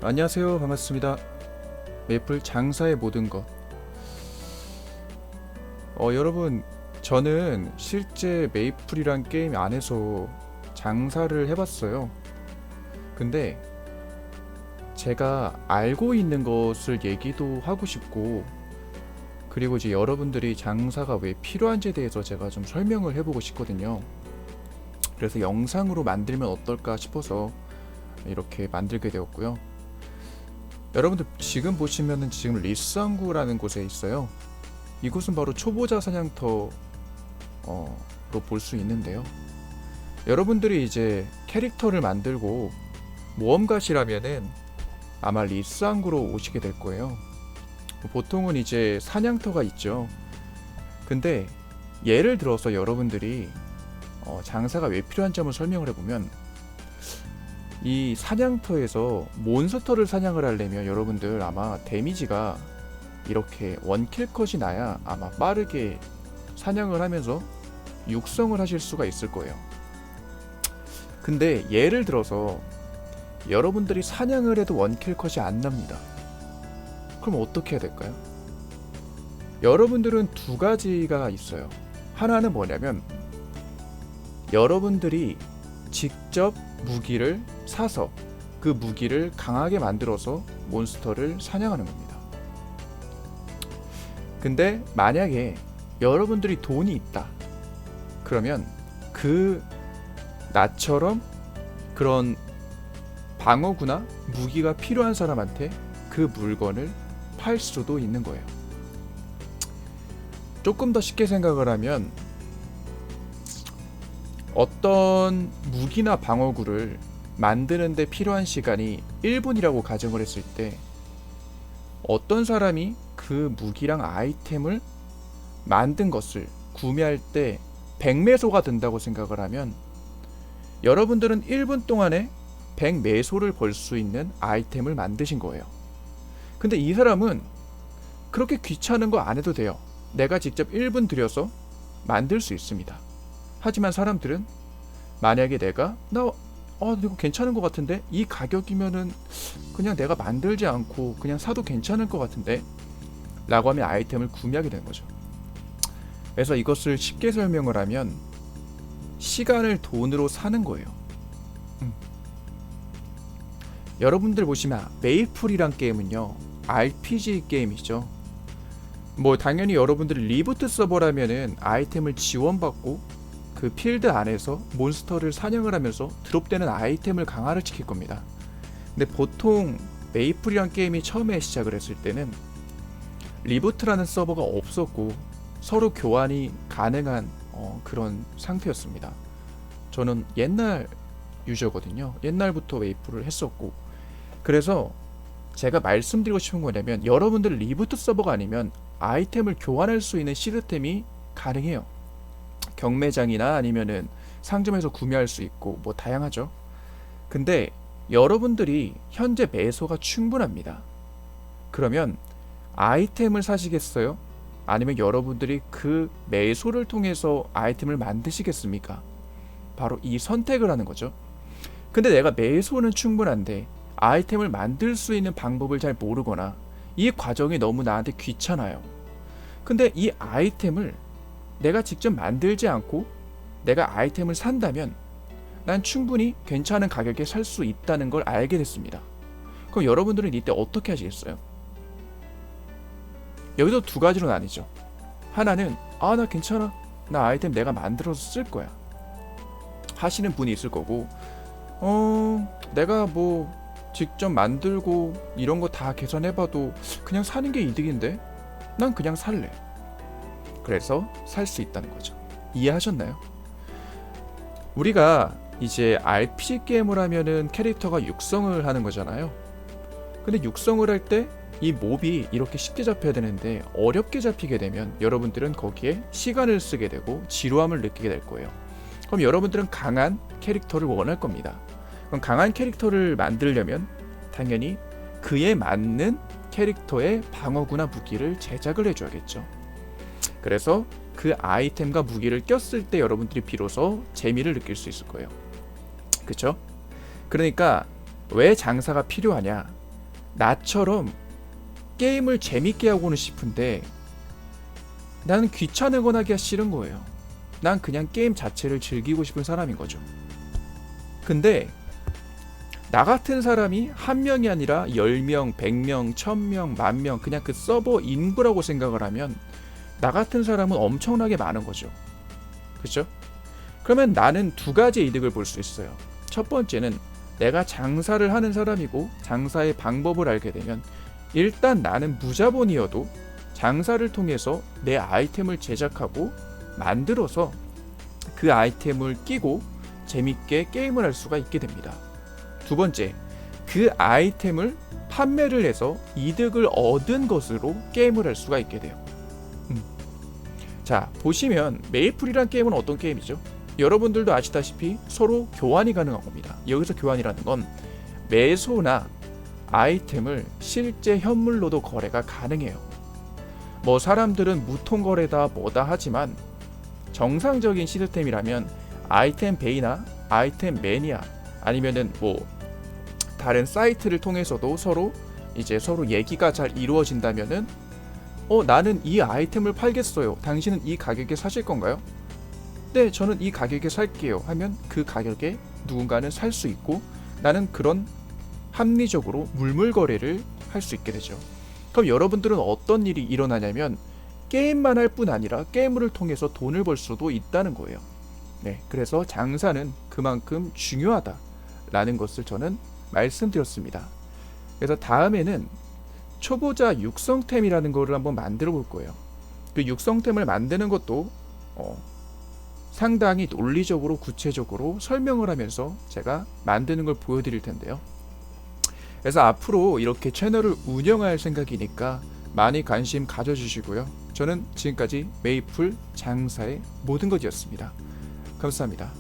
안녕하세요. 반갑습니다. 메이플 장사의 모든 것. 여러분, 저는 실제 메이플이란 게임 안에서 장사를 해봤어요. 근데 제가 알고 있는 것을 얘기도 하고 싶고, 그리고 이제 여러분들이 장사가 왜 필요한지에 대해서 제가 좀 설명을 해보고 싶거든요. 그래서 영상으로 만들면 어떨까 싶어서 이렇게 만들게 되었고요. 여러분들 지금 보시면은 지금 리쌍구라는 곳에 있어요. 이곳은 바로 초보자 사냥터로 볼 수 있는데요. 여러분들이 이제 캐릭터를 만들고 모험가시라면은 아마 리쌍구로 오시게 될 거예요. 보통은 이제 사냥터가 있죠. 근데 예를 들어서 여러분들이 장사가 왜 필요한지 한번 설명을 해보면, 이 사냥터에서 몬스터를 사냥을 하려면 여러분들 아마 데미지가 이렇게 원킬컷이 나야 아마 빠르게 사냥을 하면서 육성을 하실 수가 있을 거예요. 근데 예를 들어서 여러분들이 사냥을 해도 원킬컷이 안 납니다. 그럼 어떻게 해야 될까요? 여러분들은 두 가지가 있어요. 하나는 뭐냐면, 여러분들이 직접 무기를 사서 그 무기를 강하게 만들어서 몬스터를 사냥하는 겁니다. 근데 만약에 여러분들이 돈이 있다, 그러면 그 나처럼 그런 방어구나 무기가 필요한 사람한테 그 물건을 팔 수도 있는 거예요. 조금 더 쉽게 생각을 하면, 어떤 무기나 방어구를 만드는데 필요한 시간이 1분이라고 가정을 했을 때, 어떤 사람이 그 무기랑 아이템을 만든 것을 구매할 때 100매소가 든다고 생각을 하면, 여러분들은 1분 동안에 100매소를 벌 수 있는 아이템을 만드신 거예요. 근데 이 사람은 그렇게 귀찮은 거 안 해도 돼요. 내가 직접 1분 들여서 만들 수 있습니다. 하지만 사람들은 만약에 내가 이거 괜찮은 것 같은데, 이 가격이면은 그냥 내가 만들지 않고 그냥 사도 괜찮을 것 같은데 라고 하면 아이템을 구매하게 되는 거죠. 그래서 이것을 쉽게 설명을 하면 시간을 돈으로 사는 거예요. 여러분들 보시면 메이플이란 게임은요, RPG 게임이죠. 뭐 당연히 여러분들이 리부트 서버라면은 아이템을 지원받고 그 필드 안에서 몬스터를 사냥을 하면서 드롭되는 아이템을 강화를 시킬 겁니다. 근데 보통 메이플이란 게임이 처음에 시작을 했을 때는 리부트라는 서버가 없었고 서로 교환이 가능한 그런 상태였습니다. 저는 옛날 유저거든요. 옛날부터 메이플을 했었고, 그래서 제가 말씀드리고 싶은 거냐면, 여러분들 리부트 서버가 아니면 아이템을 교환할 수 있는 시스템이 가능해요. 경매장이나 아니면은 상점에서 구매할 수 있고 뭐 다양하죠. 근데 여러분들이 현재 매소가 충분합니다. 그러면 아이템을 사시겠어요? 아니면 여러분들이 그 매소를 통해서 아이템을 만드시겠습니까? 바로 이 선택을 하는 거죠. 근데 내가 매소는 충분한데 아이템을 만들 수 있는 방법을 잘 모르거나 이 과정이 너무 나한테 귀찮아요. 근데 이 아이템을 내가 직접 만들지 않고 내가 아이템을 산다면 난 충분히 괜찮은 가격에 살 수 있다는 걸 알게 됐습니다. 그럼 여러분들은 이때 어떻게 하시겠어요? 여기도 두 가지로 나뉘죠. 하나는 나 괜찮아, 나 아이템 내가 만들어서 쓸 거야 하시는 분이 있을 거고, 내가 뭐 직접 만들고 이런 거 다 계산해봐도 그냥 사는 게 이득인데 난 그냥 살래. 그래서 살 수 있다는 거죠. 이해하셨나요? 우리가 이제 RPG 게임을 하면은 캐릭터가 육성을 하는 거잖아요. 근데 육성을 할 때 이 몹이 이렇게 쉽게 잡혀야 되는데 어렵게 잡히게 되면 여러분들은 거기에 시간을 쓰게 되고 지루함을 느끼게 될 거예요. 그럼 여러분들은 강한 캐릭터를 원할 겁니다. 그럼 강한 캐릭터를 만들려면 당연히 그에 맞는 캐릭터의 방어구나 무기를 제작을 해줘야겠죠. 그래서 그 아이템과 무기를 꼈을 때 여러분들이 비로소 재미를 느낄 수 있을 거예요. 그쵸? 그러니까 왜 장사가 필요하냐? 나처럼 게임을 재밌게 하고는 싶은데 나는 귀찮거나 하기가 싫은 거예요. 난 그냥 게임 자체를 즐기고 싶은 사람인 거죠. 근데 나 같은 사람이 한 명이 아니라 10명, 100명, 1000명, 10,000명 그냥 그 서버 인구라고 생각을 하면 나 같은 사람은 엄청나게 많은 거죠. 그렇죠? 그러면 나는 두 가지 이득을 볼 수 있어요. 첫 번째는 내가 장사를 하는 사람이고 장사의 방법을 알게 되면 일단 나는 무자본이어도 장사를 통해서 내 아이템을 제작하고 만들어서 그 아이템을 끼고 재밌게 게임을 할 수가 있게 됩니다. 두 번째, 그 아이템을 판매를 해서 이득을 얻은 것으로 게임을 할 수가 있게 돼요. 자, 보시면 메이플이란 게임은 어떤 게임이죠? 여러분들도 아시다시피 서로 교환이 가능한 겁니다. 여기서 교환이라는 건 매소나 아이템을 실제 현물로도 거래가 가능해요. 뭐 사람들은 무통거래다 뭐다 하지만 정상적인 시스템이라면 아이템 베이나 아이템 매니아 아니면은 뭐 다른 사이트를 통해서도 서로 얘기가 잘 이루어진다면은 나는 이 아이템을 팔겠어요. 당신은 이 가격에 사실 건가요? 네, 저는 이 가격에 살게요. 하면 그 가격에 누군가는 살 수 있고 나는 그런 합리적으로 물물거래를 할 수 있게 되죠. 그럼 여러분들은 어떤 일이 일어나냐면 게임만 할 뿐 아니라 게임을 통해서 돈을 벌 수도 있다는 거예요. 네, 그래서 장사는 그만큼 중요하다라는 것을 저는 말씀드렸습니다. 그래서 다음에는 초보자 육성템이라는 거를 한번 만들어 볼 거예요. 그 육성템을 만드는 것도 상당히 논리적으로 구체적으로 설명을 하면서 제가 만드는 걸 보여드릴 텐데요. 그래서 앞으로 이렇게 채널을 운영할 생각이니까 많이 관심 가져주시고요. 저는 지금까지 메이플 장사의 모든 것이었습니다. 감사합니다.